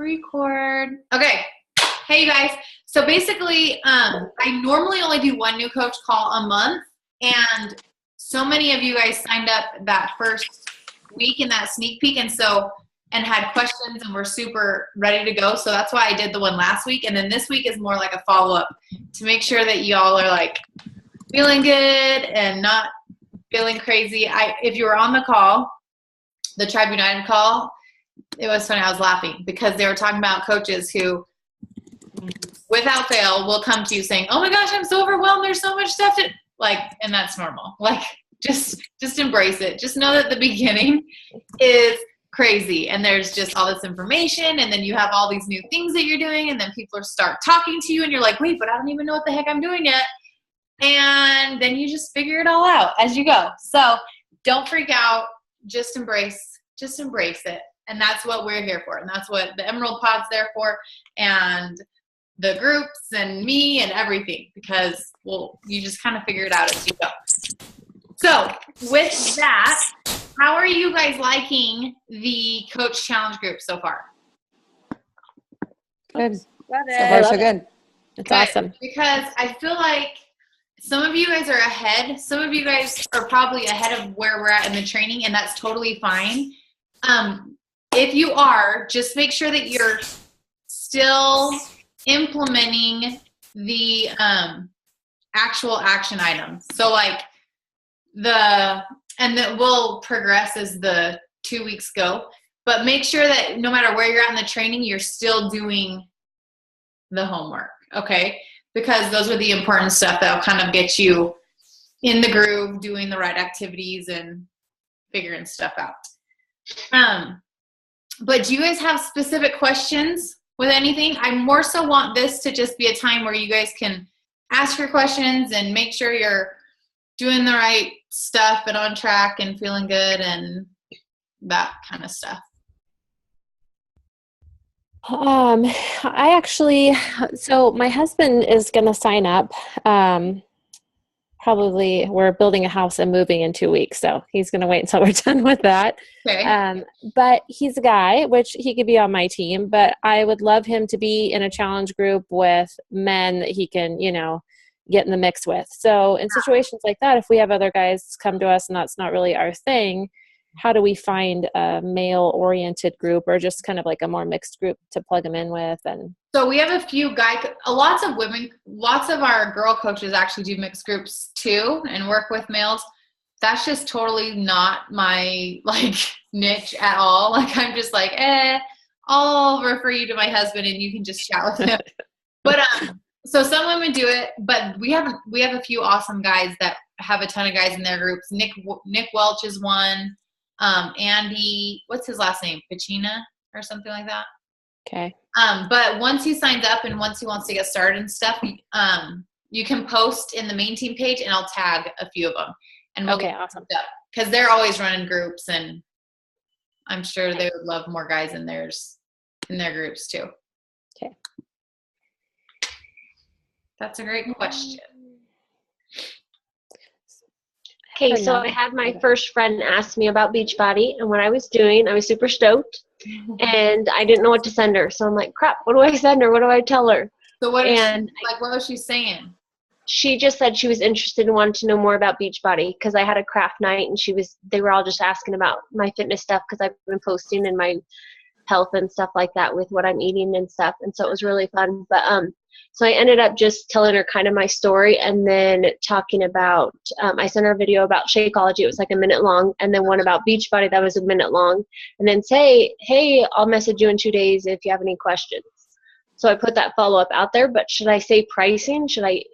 Record. Okay. Hey, you guys. So basically, I normally only do one new coach call a month, and so many of you guys signed up that first week in that sneak peek, and had questions and were super ready to go. So that's why I did the one last week, and then this week is more like a follow-up to make sure that y'all are like feeling good and not feeling crazy. If you were on the call, the Tribe United call, it was funny. I was laughing because they were talking about coaches who, without fail, will come to you saying, "Oh my gosh, I'm so overwhelmed. There's so much stuff to like," and that's normal. Like, just embrace it. Just know that the beginning is crazy, and there's just all this information, and then you have all these new things that you're doing, and then people start talking to you, and you're like, "Wait, but I don't even know what the heck I'm doing yet." And then you just figure it all out as you go. So don't freak out. Just embrace it. And that's what we're here for. And that's what the Emerald Pod's there for. And the groups and me and everything. Because, well, you just kind of figure it out as you go. So with that, how are you guys liking the Coach Challenge group so far? Good. Love it. So far, so good. It's awesome. Because I feel like some of you guys are ahead. Some of you guys are probably ahead of where we're at in the training, and that's totally fine. If you are, just make sure that you're still implementing the actual action items. So like that will progress as the 2 weeks go, but make sure that no matter where you're at in the training, you're still doing the homework, okay? Because those are the important stuff that'll kind of get you in the groove, doing the right activities and figuring stuff out. But do you guys have specific questions with anything? I more so want this to just be a time where you guys can ask your questions and make sure you're doing the right stuff and on track and feeling good and that kind of stuff. So my husband is going to sign up. Probably we're building a house and moving in 2 weeks. So he's going to wait until we're done with that. Okay. But he's a guy, which he could be on my team, but I would love him to be in a challenge group with men that he can, get in the mix with. So in situations like that, if we have other guys come to us and that's not really our thing, how do we find a male-oriented group or just kind of like a more mixed group to plug them in with? And so we have a few lots of our girl coaches actually do mixed groups too and work with males. That's just totally not my niche at all. I'm just I'll refer you to my husband and you can just chat with him. But so some women do it, but we have a few awesome guys that have a ton of guys in their groups. Nick Welch is one. Andy, what's his last name? Pacina or something like that. Okay. But once he signs up and once he wants to get started and stuff, you can post in the main team page and I'll tag a few of them. And we'll okay, awesome. Because they're always running groups and I'm sure they would love more guys in their groups too. Okay. That's a great question. Okay, so I had my first friend ask me about Beachbody, and what I was doing, I was super stoked, and I didn't know what to send her. So I'm like, crap, what do I send her? What do I tell her? So what was she saying? She just said she was interested and wanted to know more about Beachbody because I had a craft night, and they were all just asking about my fitness stuff because I've been posting in my health and stuff like that with what I'm eating and stuff, and so it was really fun. But so I ended up just telling her kind of my story and then talking about, I sent her a video about Shakeology. It was like a minute long, and then one about Beachbody that was a minute long, and then say, hey, I'll message you in 2 days if you have any questions. So I put that follow-up out there, but should I say pricing? Should I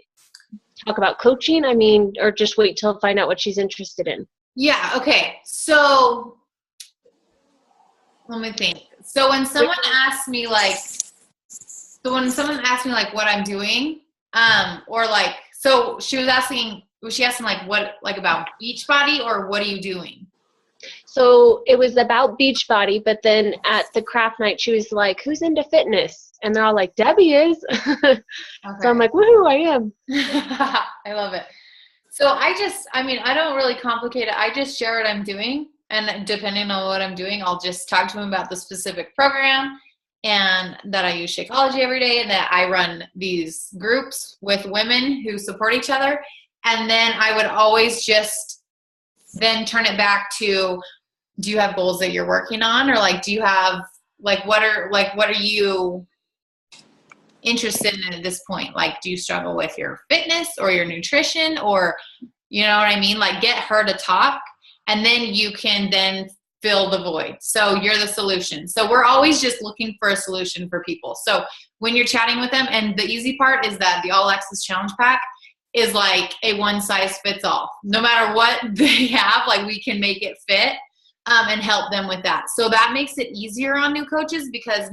talk about coaching? Or just wait till find out what she's interested in? Yeah, okay. So let me think. So when someone asks me what I'm doing, so was she asking what about Beachbody or what are you doing? So it was about Beachbody, but then at the craft night, she was like, who's into fitness? And they're all like, Debbie is. Okay. So I'm like, woohoo, I am. I love it. So I don't really complicate it. I just share what I'm doing. And depending on what I'm doing, I'll just talk to them about the specific program. and that I use Shakeology every day, and that I run these groups with women who support each other. And then I would always just then turn it back to, do you have goals that you're working on? Or like, do you have, what are you interested in at this point? Like, do you struggle with your fitness or your nutrition, or, you know what I mean? Like, get her to talk, and then you can then fill the void. So you're the solution. So we're always just looking for a solution for people. So when you're chatting with them, and the easy part is that the All Access Challenge Pack is like a one size fits all. No matter what they have, like, we can make it fit and help them with that. So that makes it easier on new coaches, because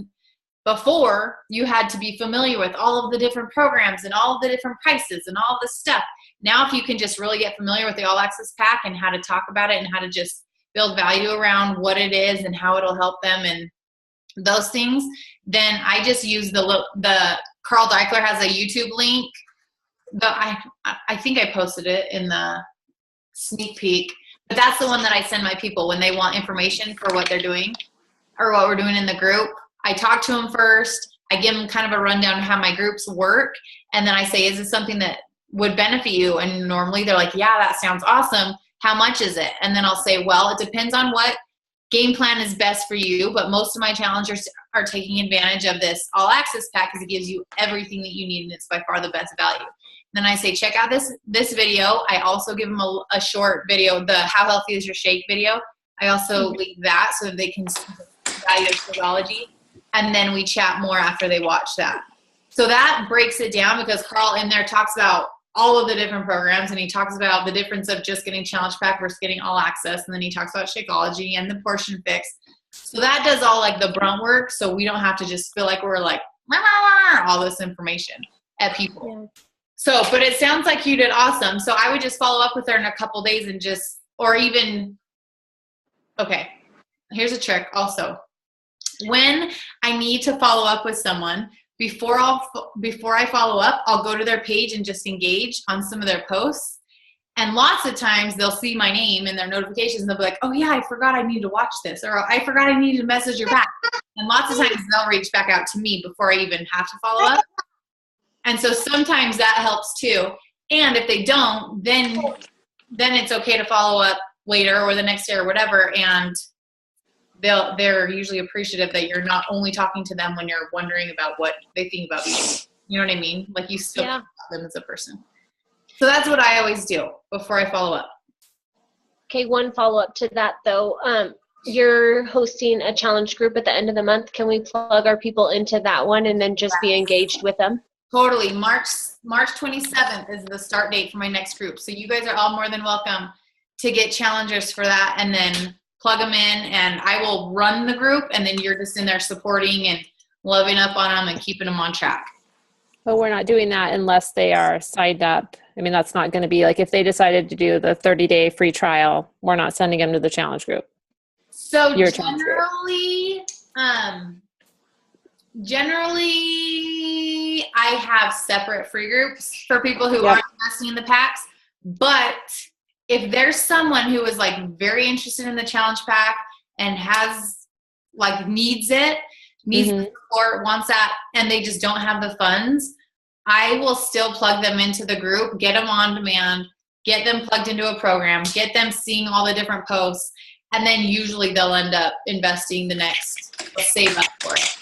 before, you had to be familiar with all of the different programs and all of the different prices and all of this stuff. Now, if you can just really get familiar with the All Access Pack and how to talk about it and how to just build value around what it is and how it'll help them and those things, then I just use the Carl Deichler has a YouTube link. I think I posted it in the sneak peek, but that's the one that I send my people when they want information for what they're doing or what we're doing in the group. I talk to them first. I give them kind of a rundown of how my groups work. And then I say, is this something that would benefit you? And normally they're like, yeah, that sounds awesome. How much is it? And then I'll say, well, it depends on what game plan is best for you. But most of my challengers are taking advantage of this All Access Pack because it gives you everything that you need. And it's by far the best value. Then I say, check out this video. I also give them a short video, the How Healthy Is Your Shake video. I also leave that so that they can see the value of Shakeology. And then we chat more after they watch that. So that breaks it down, because Carl in there talks about all of the different programs, and he talks about the difference of just getting Challenge Pack versus getting All Access. And then he talks about Shakeology and the portion fix. So that does all like the brunt work. So we don't have to just feel like we're like, rah, rah, rah, all this information at people. Yeah. So, but it sounds like you did awesome. So I would just follow up with her in a couple days and just, or even, okay, here's a trick also. When I need to follow up with someone, before I follow up, I'll go to their page and just engage on some of their posts. And lots of times they'll see my name in their notifications and they'll be like, oh yeah, I forgot I need to watch this, or I forgot I need to message you back. And lots of times they'll reach back out to me before I even have to follow up. And so sometimes that helps too. And if they don't, then it's okay to follow up later or the next day or whatever. And they're usually appreciative that you're not only talking to them when you're wondering about what they think about you. You know what I mean? Like, you still think about them as a person. So that's what I always do before I follow up. Okay, one follow-up to that though. You're hosting a challenge group at the end of the month. Can we plug our people into that one and then just be engaged with them? Totally. March 27th is the start date for my next group. So you guys are all more than welcome to get challengers for that, and then plug them in, and I will run the group, and then you're just in there supporting and loving up on them and keeping them on track. But we're not doing that unless they are signed up. I mean, that's not going to be like, if they decided to do the 30-day free trial, we're not sending them to the challenge group. So generally I have separate free groups for people who aren't investing in the packs. But if there's someone who is like very interested in the challenge pack and has like needs the support, wants that, and they just don't have the funds, I will still plug them into the group, get them on demand, get them plugged into a program, get them seeing all the different posts, and then usually they'll end up investing they'll save up for it.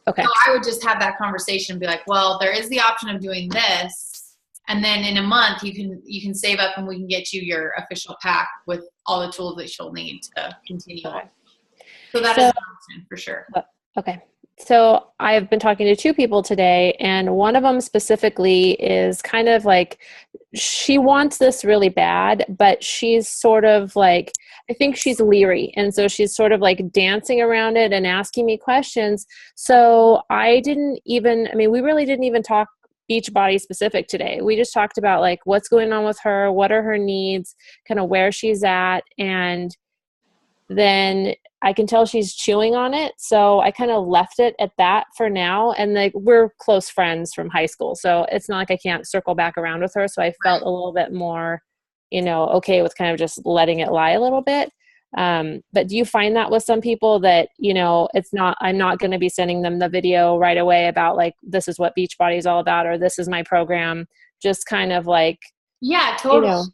Okay. So I would just have that conversation and be like, well, there is the option of doing this. And then in a month, you can save up and we can get you your official pack with all the tools that you'll need to continue on. So that is an option for sure. Okay. So I've been talking to two people today, and one of them specifically is kind of like, she wants this really bad, but she's sort of like, I think she's leery. And so she's sort of like dancing around it and asking me questions. So we really didn't even talk Beachbody specific today. We just talked about like what's going on with her, what are her needs, kind of where she's at. And then I can tell she's chewing on it. So I kind of left it at that for now. And like, we're close friends from high school. So it's not like I can't circle back around with her. So I felt a little bit more, okay with kind of just letting it lie a little bit. But do you find that with some people that, I'm not going to be sending them the video right away about like, this is what Beachbody is all about, or this is my program, just kind of like, yeah, totally.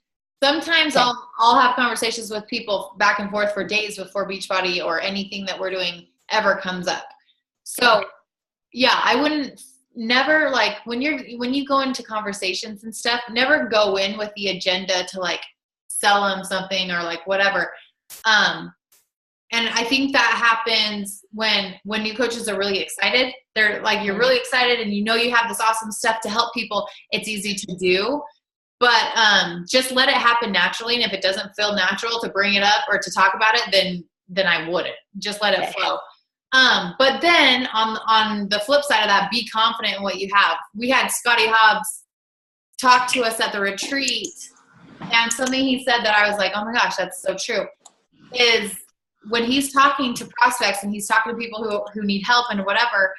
Sometimes I'll have conversations with people back and forth for days before Beachbody or anything that we're doing ever comes up. So yeah, I wouldn't never like when you go into conversations and stuff, never go in with the agenda to like sell them something or like whatever. And I think that happens when new coaches are really excited. They're like, you're really excited and you have this awesome stuff to help people. It's easy to do. But just let it happen naturally. And if it doesn't feel natural to bring it up or to talk about it, then I wouldn't. Just let it flow. But then on the flip side of that, be confident in what you have. We had Scotty Hobbs talk to us at the retreat, and something he said that I was like, oh my gosh, that's so true, is when he's talking to prospects and he's talking to people who need help and whatever,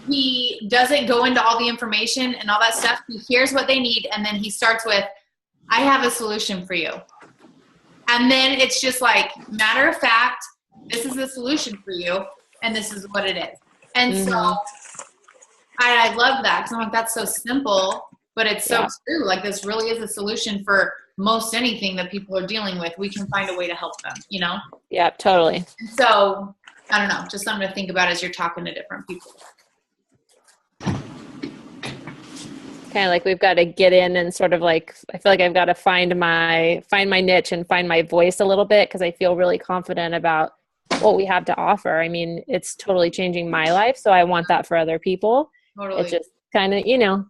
he doesn't go into all the information and all that stuff. He hears what they need, and then he starts with, I have a solution for you. And then it's just like, matter of fact, this is the solution for you, and this is what it is. And so I love that, because I'm like, that's so simple, but it's so true. Like, this really is a solution for most anything that people are dealing with. We can find a way to help them, Yeah, totally. And so, I don't know, just something to think about as you're talking to different people. Kind of like we've got to get in and sort of like, I feel like I've got to find my niche and find my voice a little bit, because I feel really confident about what we have to offer. I mean, it's totally changing my life, so I want that for other people. Totally. It's just kind of,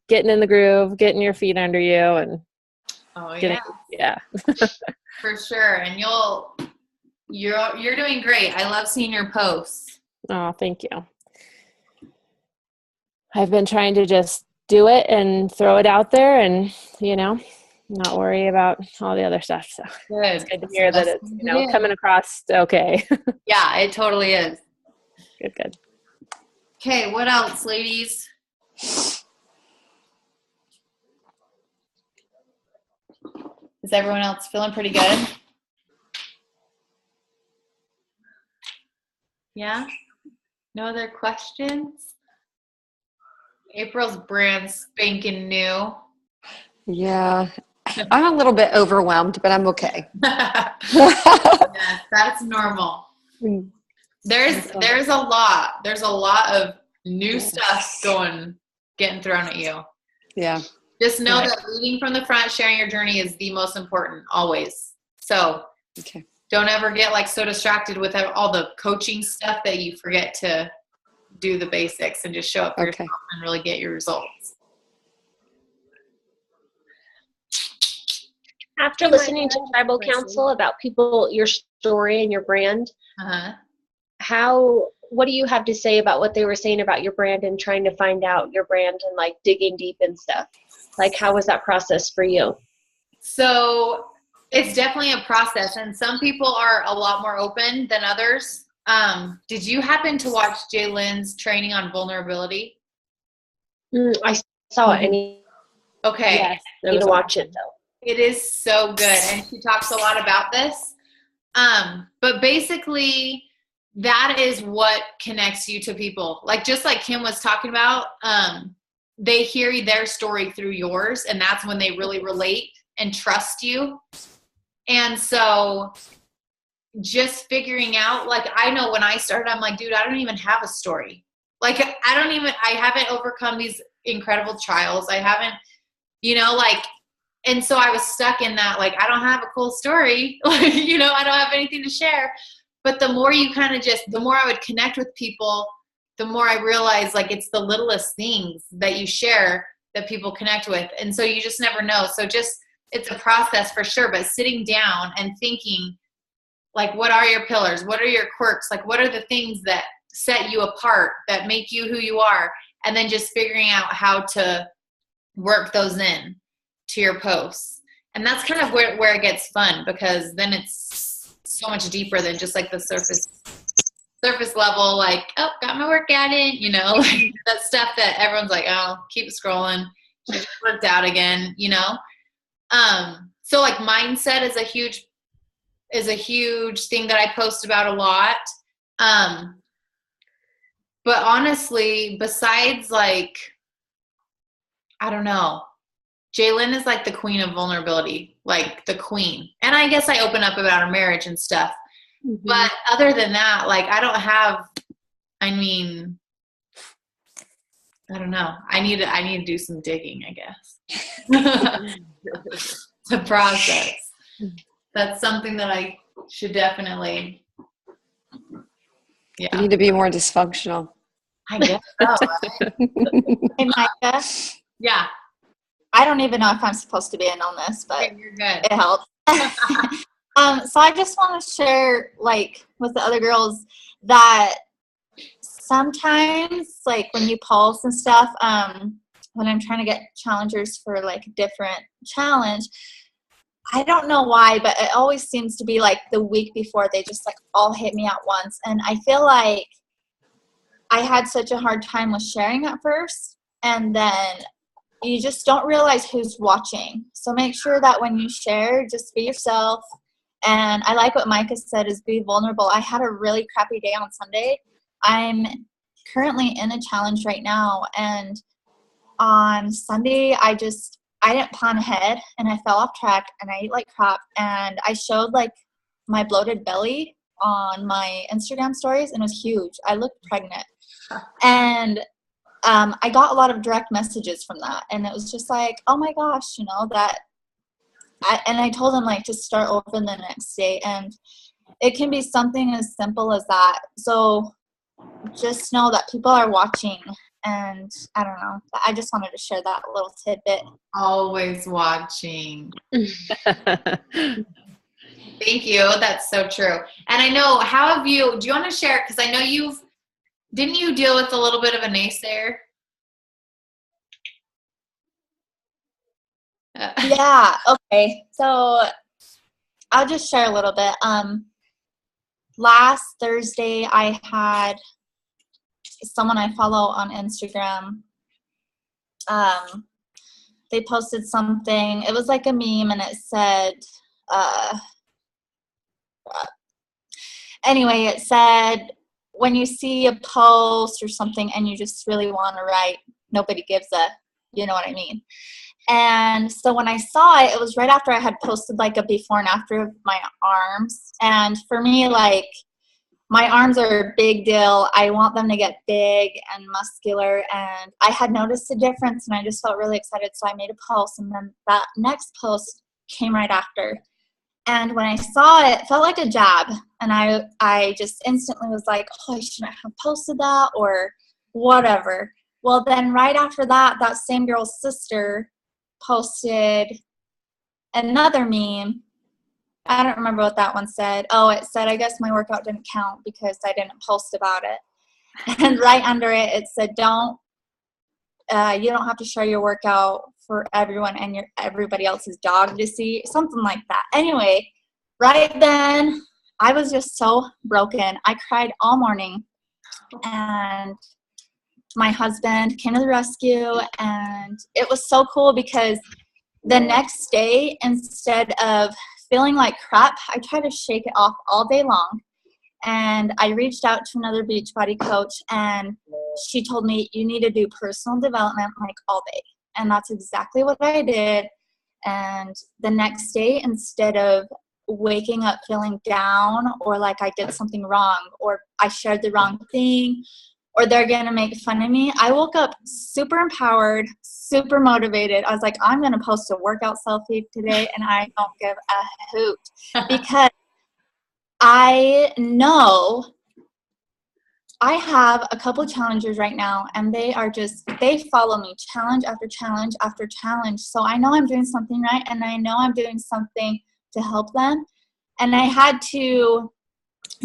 getting in the groove, getting your feet under you, and for sure. And you're doing great. I love seeing your posts. Oh, thank you. I've been trying to just do it and throw it out there, and not worry about all the other stuff. So it's good to hear that it's coming across okay. Yeah, it totally is. Good. Okay, what else, ladies? Is everyone else feeling pretty good? Yeah? No other questions? April's brand spanking new. Yeah. I'm a little bit overwhelmed, but I'm okay. Yes, that's normal. There's a lot of new stuff getting thrown at you. Yeah. Just know that leading from the front, sharing your journey is the most important, always. So don't ever get like so distracted with all the coaching stuff that you forget to do the basics and just show up for yourself and really get your results. After listening to Tribal Council about your story and your brand, what do you have to say about what they were saying about your brand and trying to find out your brand and like digging deep and stuff? Like, how was that process for you? So it's definitely a process, and some people are a lot more open than others. Did you happen to watch Jay Lynn's training on vulnerability? I saw it. Okay. Yes, I need to watch it though. It is so good, and she talks a lot about this. But basically, that is what connects you to people. Like, just like Kim was talking about, they hear their story through yours, and that's when they really relate and trust you. And so just figuring out, like, I know when I started, I'm like, dude, I don't even have a story. Like, I haven't overcome these incredible trials. I haven't, and so I was stuck in that, like, I don't have a cool story. Like, I don't have anything to share. But the more you the more I would connect with people, the more I realized, like, it's the littlest things that you share that people connect with. And so you just never know. So it's a process for sure, but sitting down and thinking, like, what are your pillars? What are your quirks? Like, what are the things that set you apart, that make you who you are? And then just figuring out how to work those in to your posts. And that's kind of where it gets fun, because then it's so much deeper than just like the surface level, like, oh, got my workout in, like that stuff that everyone's like, oh, keep scrolling, just worked out again, So like mindset is a huge is a huge thing that I post about a lot. But honestly, besides like, I don't know, Jalen is like the queen of vulnerability, like the queen. And I guess I open up about our marriage and stuff. Mm-hmm. But other than that, like I don't have, I mean, I don't know. I need to do some digging, I guess. To process. That's something that I should definitely, You yeah. need to be more dysfunctional. I guess so. Hey, Micah, Yeah. I don't even know if I'm supposed to be in on this, but Okay, you're good. it helps. So I just want to share, like, with the other girls that sometimes, like, when you post and stuff, when I'm trying to get challengers for, like, a different challenge, I don't know why, but it always seems to be, like, the week before they just, like, all hit me at once. And I feel like I had such a hard time with sharing at first, and then you just don't realize who's watching. So make sure that when you share, just be yourself. And I like what Micah said, is be vulnerable. I had a really crappy day on Sunday. I'm currently in a challenge right now, and on Sunday I didn't plan ahead, and I fell off track, and I ate like crap, and I showed like my bloated belly on my Instagram stories, and it was huge. I looked pregnant. And I got a lot of direct messages from that, and it was just like, oh my gosh, you know, and I told him, like, to start over the next day, and it can be something as simple as that. So just know that people are watching, and I don't know. I just wanted to share that little tidbit. Always watching. Thank you. That's so true. And I know, do you want to share, because I know didn't you deal with a little bit of a naysayer? Yeah, okay. So I'll just share a little bit. Last Thursday, I had someone I follow on Instagram. They posted something. It was like a meme, and it said, anyway, it said, when you see a post or something and you just really want to write, nobody gives a, you know what I mean? And so when I saw it, it was right after I had posted like a before and after of my arms. And for me, like, my arms are a big deal. I want them to get big and muscular. And I had noticed a difference, and I just felt really excited. So I made a post, and then that next post came right after. And when I saw it, it felt like a jab. And I just instantly was like, oh, I shouldn't have posted that or whatever. Well, then right after that, that same girl's sister posted another meme. I don't remember what that one said. Oh, it said, I guess my workout didn't count because I didn't post about it. And right under it, it said, you don't have to share your workout for everyone and everybody else's dog to see, something like that. Anyway, right then, I was just so broken. I cried all morning, and my husband came to the rescue, and it was so cool because the next day, instead of feeling like crap, I tried to shake it off all day long. And I reached out to another Beachbody coach, and she told me, you need to do personal development like all day. And that's exactly what I did. And the next day, instead of waking up feeling down or like I did something wrong or I shared the wrong thing or they're going to make fun of me, I woke up super empowered, super motivated. I was like, I'm going to post a workout selfie today, and I don't give a hoot because I know I have a couple of challengers right now, and they follow me challenge after challenge after challenge. So I know I'm doing something right, and I know I'm doing something to help them. And I had to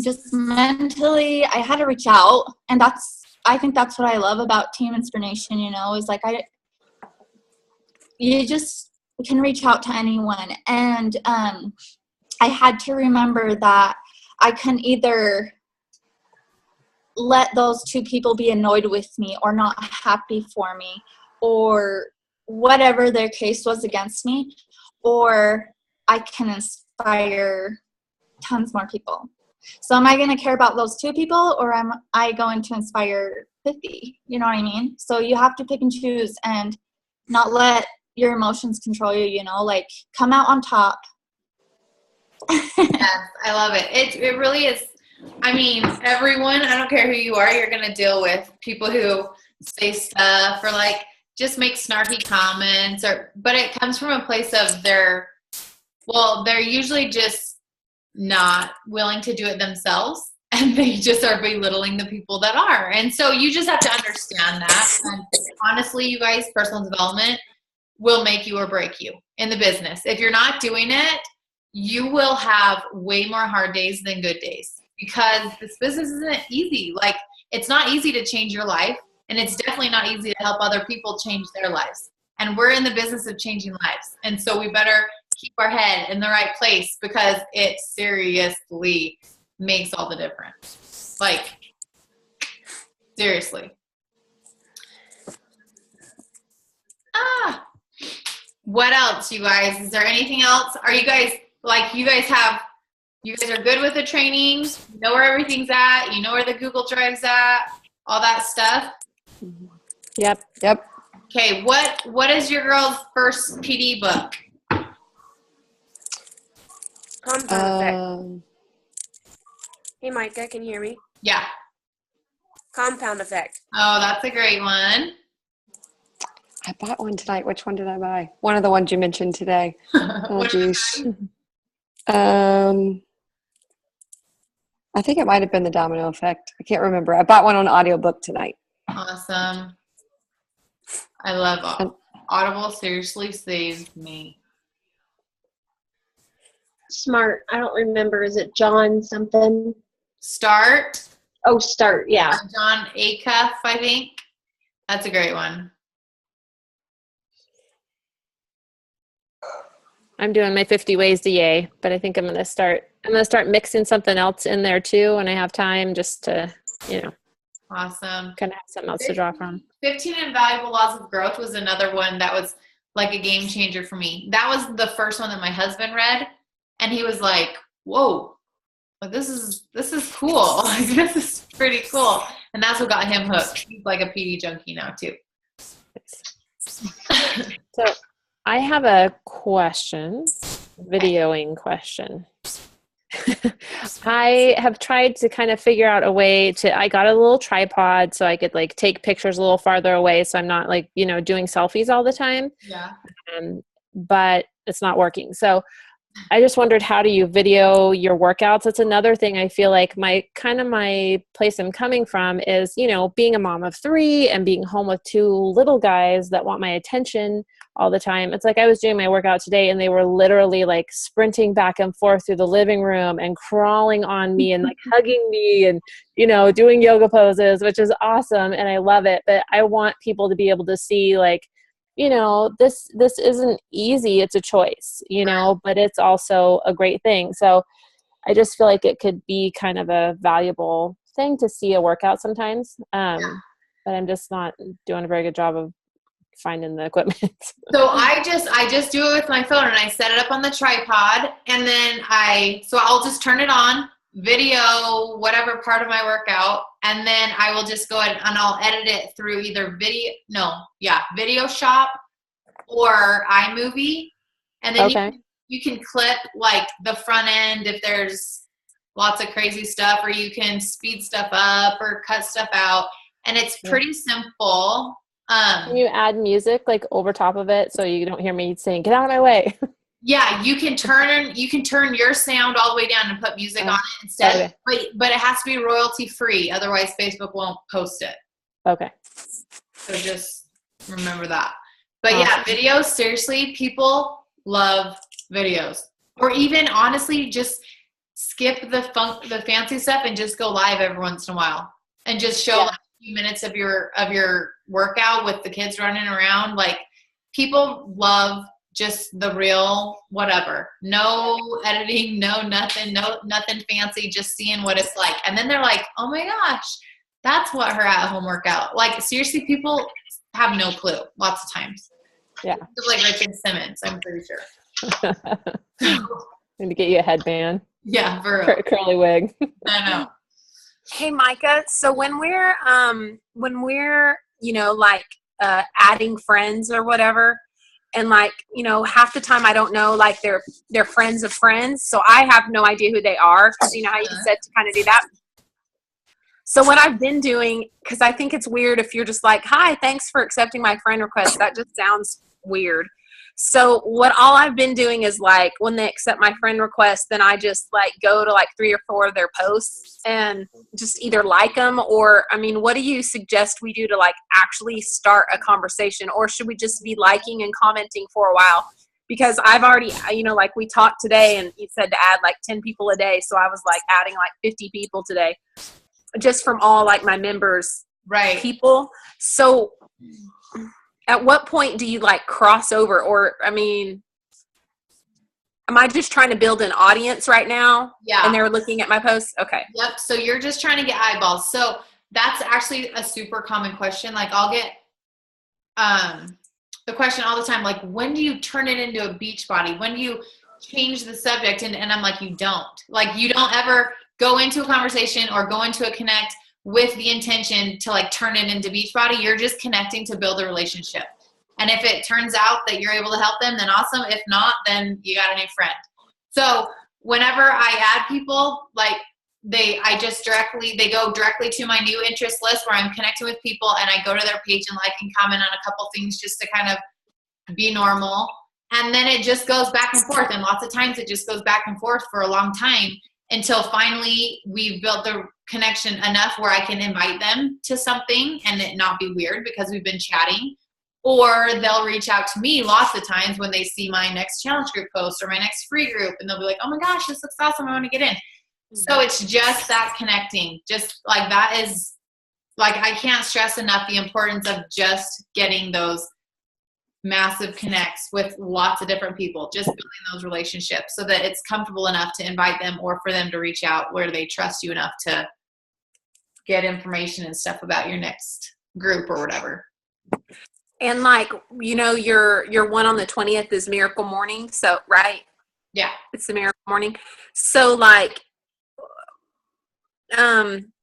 just mentally, I had to reach out. And I think that's what I love about Team InspirNation, you know, is like you just can reach out to anyone. And I had to remember that I can either let those two people be annoyed with me or not happy for me or whatever their case was against me, or I can inspire tons more people. So am I going to care about those 2 people, or am I going to inspire 50? You know what I mean? So you have to pick and choose and not let your emotions control you, like come out on top. Yes, I love it. It really is. I mean, everyone, I don't care who you are, you're going to deal with people who say stuff or like just make snarky comments, but it comes from a place of they're usually just not willing to do it themselves, and they just are belittling the people that are. And so you just have to understand that. And honestly, you guys, personal development will make you or break you in the business. If you're not doing it, you will have way more hard days than good days, because this business isn't easy. Like, it's not easy to change your life, and it's definitely not easy to help other people change their lives. And we're in the business of changing lives. And so we better keep our head in the right place, because it seriously makes all the difference. Like, seriously. What else, you guys? Is there anything else? Are you guys, like, you guys are good with the trainings? You know where everything's at? You know where the Google Drive's at? All that stuff? Yep. Okay, what is your girl's first PD book? Compound Effect. Hey, Micah, can you hear me? Yeah. Compound Effect. Oh, that's a great one. I bought one tonight. Which one did I buy? One of the ones you mentioned today. Oh, geez. I think it might have been the Domino Effect. I can't remember. I bought one on audiobook tonight. Awesome. I love Audible. Seriously saved me. Smart. I don't remember. Is it John something? Start. Oh, Start. Yeah. John Acuff, I think. That's a great one. I'm doing my 50 ways to yay, but I think I'm going to start mixing something else in there too when I have time, just to, Awesome. kind of have something else to draw from. 15 Invaluable Laws of Growth was another one that was like a game changer for me. That was the first one that my husband read, and he was like, whoa, this is cool. Like, this is pretty cool. And that's what got him hooked. He's like a PD junkie now too. So I have a question, videoing question. I have tried to kind of figure out a way I got a little tripod so I could like take pictures a little farther away, so I'm not like, doing selfies all the time. Yeah. But it's not working. So I just wondered, how do you video your workouts? That's another thing. I feel like my place I'm coming from is, being a mom of 3 and being home with 2 little guys that want my attention all the time. It's like I was doing my workout today and they were literally like sprinting back and forth through the living room and crawling on me and like hugging me and, doing yoga poses, which is awesome. And I love it. But I want people to be able to see, like, this isn't easy. It's a choice, but it's also a great thing. So I just feel like it could be kind of a valuable thing to see a workout sometimes. But I'm just not doing a very good job of finding the equipment. So I just do it with my phone, and I set it up on the tripod, and then I'll just turn it on, video whatever part of my workout, and then I will just go ahead and I'll edit it through either Video Shop or iMovie, and then you can clip like the front end if there's lots of crazy stuff, or you can speed stuff up or cut stuff out, and it's pretty simple. Can you add music like over top of it so you don't hear me saying, "Get out of my way"? Yeah, you can turn your sound all the way down and put music on it instead. Okay. But it has to be royalty free, otherwise Facebook won't post it. Okay. So just remember that. But yeah, videos, seriously, people love videos. Or even honestly, just skip the fancy stuff and just go live every once in a while and just show like a few minutes of your workout with the kids running around. Like, people love just the real whatever. No editing, no nothing fancy, just seeing what it's like. And then they're like, oh my gosh, that's what her at-home workout. Like, seriously, people have no clue lots of times. Yeah. It's like Richard Simmons, I'm pretty sure. Need to get you a headband. Yeah, for real. Curly wig. I know. Hey, Micah. So when we're like adding friends or whatever, and like half the time I don't know, like they're friends of friends, so I have no idea who they are, because how you said to kind of do that. So what I've been doing, because I think it's weird if you're just like, hi, thanks for accepting my friend request. That just sounds weird. So what all I've been doing is like, when they accept my friend request, then I just like go to like 3 or 4 of their posts and just either like them, or, I mean, what do you suggest we do to like actually start a conversation? Or should we just be liking and commenting for a while? Because I've already, like we talked today and you said to add like 10 people a day. So I was like adding like 50 people today, just from all like my members, right? People. So at what point do you like cross over? Or, I mean, am I just trying to build an audience right now? Yeah. And they're looking at my posts? Okay. Yep. So you're just trying to get eyeballs. So that's actually a super common question. Like I'll get the question all the time, like, when do you turn it into a beach body? When do you change the subject? And I'm like, you don't. Like, you don't ever go into a conversation or go into a connect with the intention to like turn it into Beachbody. You're just connecting to build a relationship. And if it turns out that you're able to help them, then awesome. If not, then you got a new friend. So whenever I add people, like they go directly to my new interest list where I'm connecting with people, and I go to their page and like and comment on a couple things just to kind of be normal. And then it just goes back and forth. And lots of times it just goes back and forth for a long time, until finally we've built the connection enough where I can invite them to something and it not be weird because we've been chatting. Or they'll reach out to me lots of times when they see my next challenge group post or my next free group, and they'll be like, oh my gosh, this looks awesome, I want to get in. So it's just that connecting. Just like that is, like, I can't stress enough the importance of just getting those massive connects with lots of different people, just building those relationships so that it's comfortable enough to invite them or for them to reach out where they trust you enough to get information and stuff about your next group or whatever. And like, your one on the 20th is Miracle Morning. So, right? Yeah. It's the Miracle Morning. So like,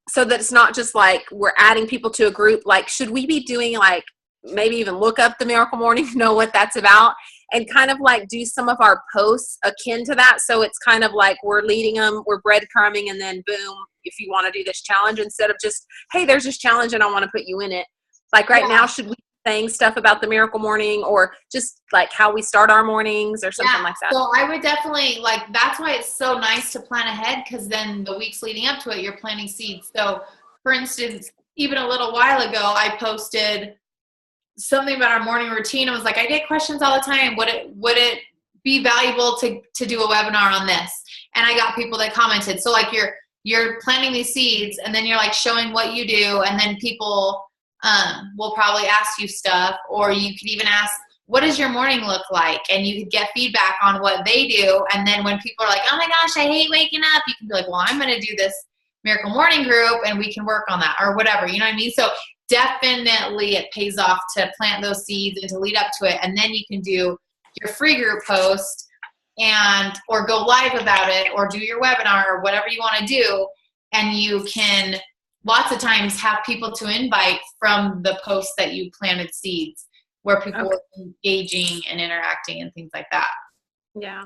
so that it's not just like we're adding people to a group. Like, should we be doing like, maybe even look up the Miracle Morning, know what that's about, and kind of like do some of our posts akin to that. So it's kind of like we're leading them, we're breadcrumbing, and then boom, if you want to do this challenge, instead of just, hey, there's this challenge and I want to put you in it. Like right now, should we be saying stuff about the Miracle Morning, or just like how we start our mornings or something like that? So I would definitely, like, that's why it's so nice to plan ahead, because then the weeks leading up to it, you're planting seeds. So for instance, even a little while ago, I posted something about our morning routine. I was like, I get questions all the time. Would it be valuable to do a webinar on this? And I got people that commented. So like you're planting these seeds, and then you're like showing what you do, and then people will probably ask you stuff, or you could even ask, what does your morning look like? And you could get feedback on what they do. And then when people are like, oh my gosh, I hate waking up, you can be like, well, I'm going to do this Miracle Morning group and we can work on that, or whatever, you know what I mean? So definitely it pays off to plant those seeds and to lead up to it. And then you can do your free group post or go live about it, or do your webinar, or whatever you want to do. And you can lots of times have people to invite from the posts that you planted seeds, where people are engaging and interacting and things like that. Yeah.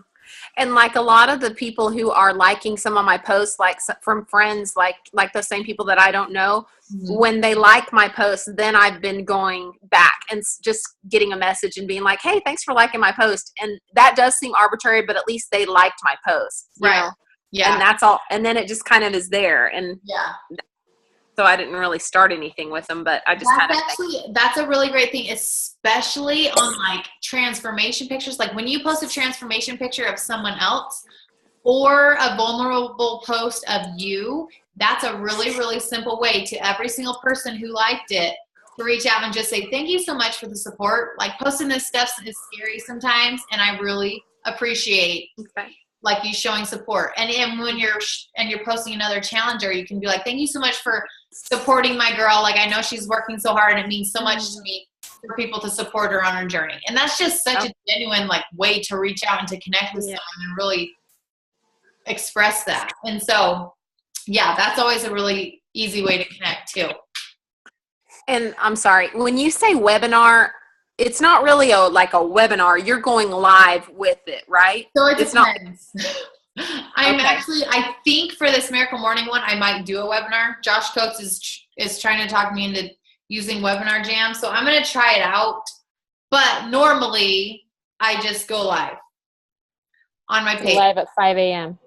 And like a lot of the people who are liking some of my posts, like from friends, like those same people that I don't know, when they like my posts, then I've been going back and just getting a message and being like, hey, thanks for liking my post. And that does seem arbitrary, but at least they liked my post. Right. Yeah. And that's all. And then it just kind of is there. And yeah. So I didn't really start anything with them, but I just that's a really great thing, especially on like transformation pictures. Like when you post a transformation picture of someone else or a vulnerable post of you, that's a really, really simple way to every single person who liked it to reach out and just say, thank you so much for the support. Like posting this stuff is scary sometimes, and I really appreciate like you showing support. And when you're posting another challenger, you can be like, thank you so much for supporting my girl. Like, I know she's working so hard, and it means so much to me for people to support her on her journey. And that's just such a genuine like way to reach out and to connect with someone and really express that. And so, yeah, that's always a really easy way to connect too. And I'm sorry, when you say webinar, it's not really like a webinar. You're going live with it, right? So it It's depends. Okay. I think for this Miracle Morning one, I might do a webinar. Josh Coates is trying to talk me into using Webinar Jam. So I'm going to try it out. But normally I just go live on my page. Live at 5 a.m.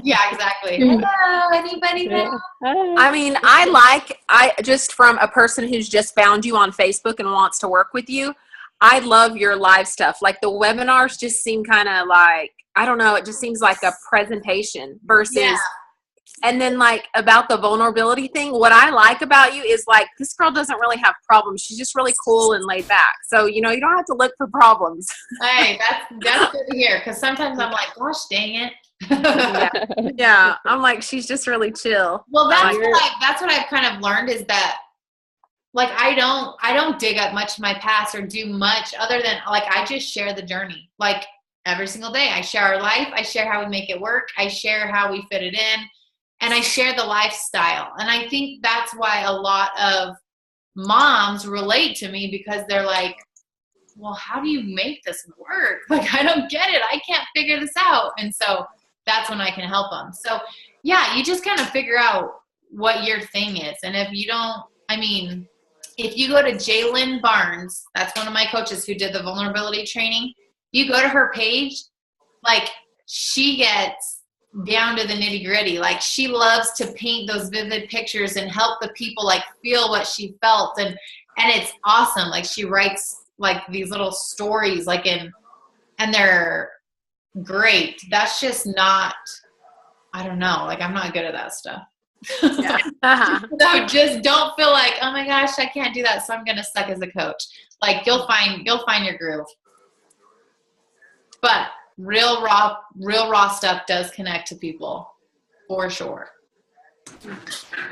Yeah, exactly. Hello, anybody there? I mean, I just from a person who's just found you on Facebook and wants to work with you, I love your live stuff. Like the webinars just seem kind of like, I don't know, it just seems like a presentation versus, and then like about the vulnerability thing, what I like about you is like, this girl doesn't really have problems. She's just really cool and laid back. So, you know, you don't have to look for problems. Hey, that's good to hear. Cause sometimes I'm like, gosh, dang it. Yeah. I'm like, she's just really chill. Well, that's what I've kind of learned is that like I don't dig up much of my past or do much other than like I just share the journey. Like every single day I share our life, I share how we make it work, I share how we fit it in, and I share the lifestyle. And I think that's why a lot of moms relate to me because they're like, well, how do you make this work? Like I don't get it. I can't figure this out. And so that's when I can help them. So yeah, you just kind of figure out what your thing is. And if you don't, I mean, if you go to Jalen Barnes, that's one of my coaches who did the vulnerability training. You go to her page, like she gets down to the nitty gritty. Like she loves to paint those vivid pictures and help the people like feel what she felt. And it's awesome. Like she writes like these little stories and they're great. That's just not, I don't know. Like I'm not good at that stuff. Yeah. So just don't feel like, oh my gosh, I can't do that, so I'm gonna suck as a coach. Like you'll find your groove. But real raw stuff does connect to people for sure.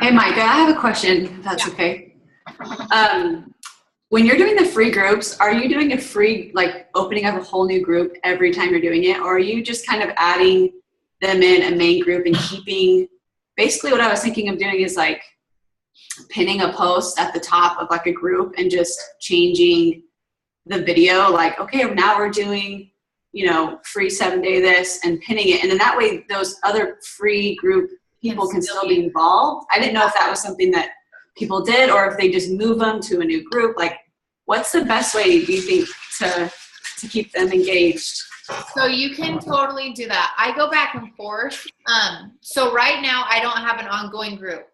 Hey Mike, I have a question, if that's okay. When you're doing the free groups, are you doing a free, like opening up a whole new group every time you're doing it? Or are you just kind of adding them in a main group and keeping, basically what I was thinking of doing is like pinning a post at the top of like a group and just changing the video. Like, okay, now we're doing, free 7-day this and pinning it. And then that way those other free group people can still be involved. I didn't know if that was something that people did or if they just move them to a new group. Like what's the best way do you think to keep them engaged? So you can totally do that. I go back and forth. So right now I don't have an ongoing group.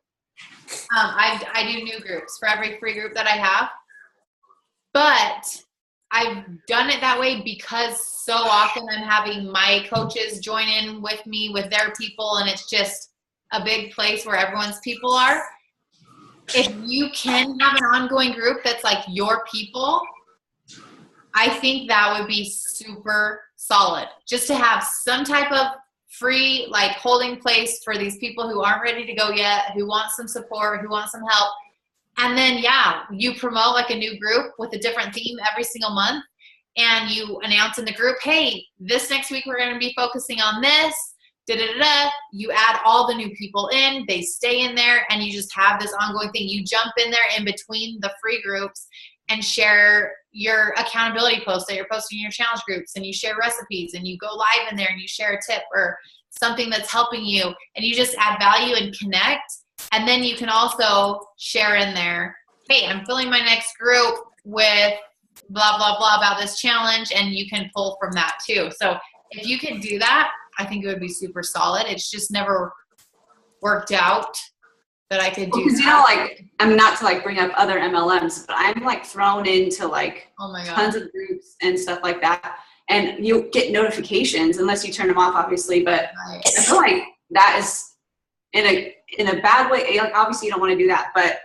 I do new groups for every free group that I have, but I've done it that way because so often I'm having my coaches join in with me with their people, and it's just a big place where everyone's people are. If you can have an ongoing group that's like your people, I think that would be super solid. Just to have some type of free like holding place for these people who aren't ready to go yet, who want some support, who want some help. And then, you promote like a new group with a different theme every single month. And you announce in the group, hey, this next week we're going to be focusing on this. You add all the new people in, they stay in there, and you just have this ongoing thing. You jump in there in between the free groups and share your accountability posts that you're posting in your challenge groups, and you share recipes, and you go live in there and you share a tip or something that's helping you, and you just add value and connect. And then you can also share in there, hey, I'm filling my next group with blah, blah, blah about this challenge, and you can pull from that too. So if you could do that, I think it would be super solid. It's just never worked out that I could do because that. I'm not to bring up other MLMs, but I'm thrown into oh my God, tons of groups and stuff like that, and you get notifications unless you turn them off, obviously. But right. I feel like that is in a bad way. Obviously, you don't want to do that, but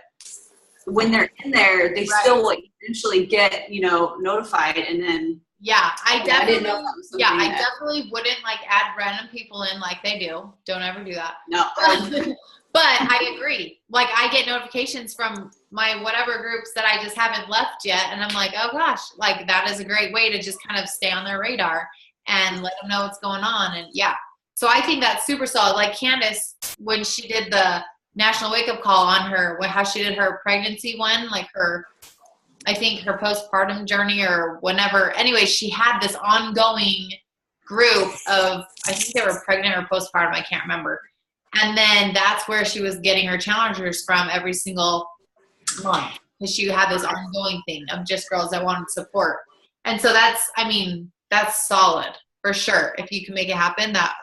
when they're in there, they still will eventually get notified, and then. Yeah, I definitely wouldn't add random people in like they do. Don't ever do that. No. But I agree. I get notifications from my whatever groups that I just haven't left yet. And I'm like, oh gosh, that is a great way to just kind of stay on their radar and let them know what's going on. And So I think that's super solid. Like Candace, when she did the national wake up call on her, how she did her pregnancy one, like I think her postpartum journey or whenever. Anyway, she had this ongoing group of, I think they were pregnant or postpartum, I can't remember. And then that's where she was getting her challengers from every single month, because she had this ongoing thing of just girls that wanted support. And so that's solid for sure. If you can make it happen, that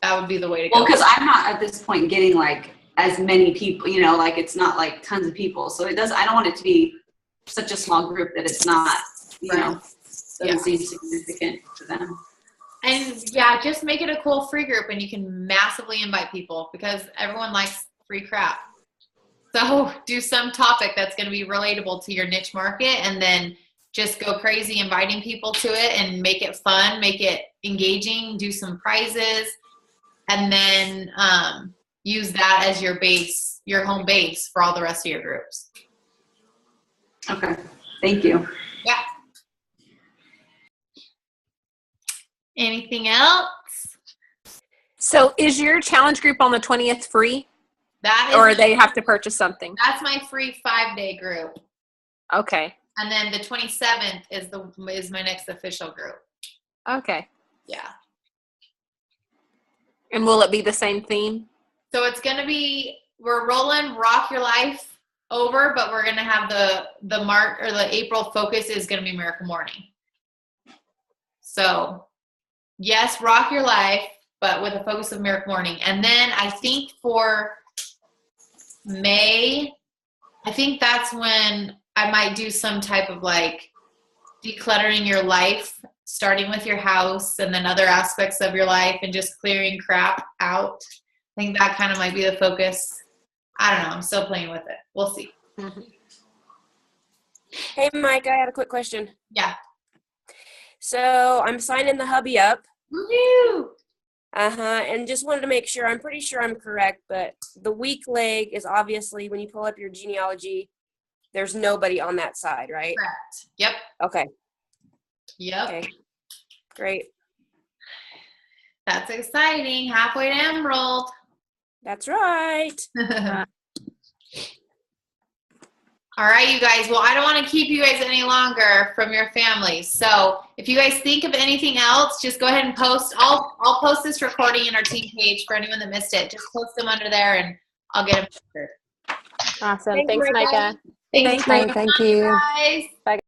would be the way to go. Well, because I'm not at this point getting like as many people, like it's not like tons of people. So I don't want it to be such a small group that it's not, doesn't seem significant to them. And just make it a cool free group, and you can massively invite people because everyone likes free crap. So do some topic that's going to be relatable to your niche market, and then just go crazy inviting people to it and make it fun, make it engaging, do some prizes, and then use that as your base, your home base for all the rest of your groups. Okay. Thank you. Yeah. Anything else? So is your challenge group on the 20th free? That is, or they have to purchase something? That's my free 5-day group. Okay. And then the 27th is my next official group. Okay. Yeah. And will it be the same theme? So it's going to be, we're rolling Rock Your Life over, but we're going to have the March or the April focus is going to be Miracle Morning. So yes, Rock Your Life, but with a focus of Miracle Morning. And then I think for May, I think that's when I might do some type of like decluttering your life, starting with your house and then other aspects of your life and just clearing crap out. I think that kind of might be the focus. I don't know. I'm still playing with it. We'll see. Mm-hmm. Hey, Mike, I had a quick question. Yeah. So I'm signing the hubby up. Woo-hoo! And just wanted to make sure, I'm pretty sure I'm correct, but the weak leg is obviously when you pull up your genealogy, there's nobody on that side, right? Correct. Yep. Okay. Yep. Okay. Great. That's exciting. Halfway to Emerald. That's right. All right, you guys. Well, I don't want to keep you guys any longer from your families. So if you guys think of anything else, just go ahead and post. I'll post this recording in our team page for anyone that missed it. Just post them under there, and I'll get them answered. Awesome. Thanks, Micah. Micah. Thanks, Thank you. guys. Bye.